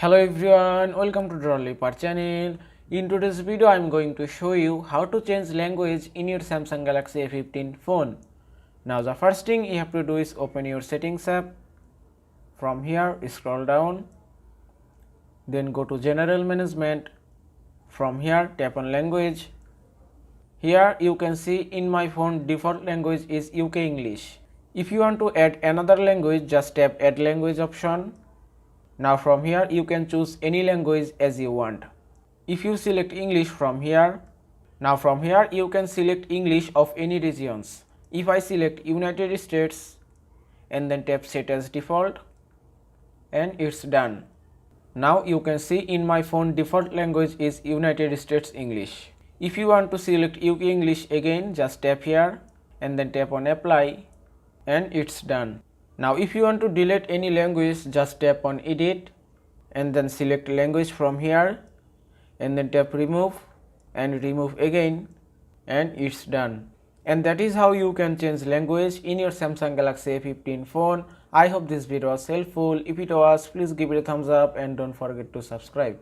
Hello everyone, welcome to Drawlipar channel. In today's video, I am going to show you how to change language in your Samsung Galaxy A15 phone. Now the first thing you have to do is open your settings app. From here, scroll down, then go to General Management. From here, tap on Language. Here you can see in my phone default language is UK English. If you want to add another language, just tap Add Language option. Now from here you can choose any language as you want. If you select English from here, now from here you can select English of any regions. If I select United States and then tap Set as Default, and it's done. Now you can see in my phone default language is United States English. If you want to select UK English again, just tap here and then tap on Apply, and it's done. Now if you want to delete any language, just tap on Edit and then select language from here and then tap Remove and remove again, and it's done. And that is how you can change language in your Samsung Galaxy A15 phone. I hope this video was helpful. If it was, please give it a thumbs up and don't forget to subscribe.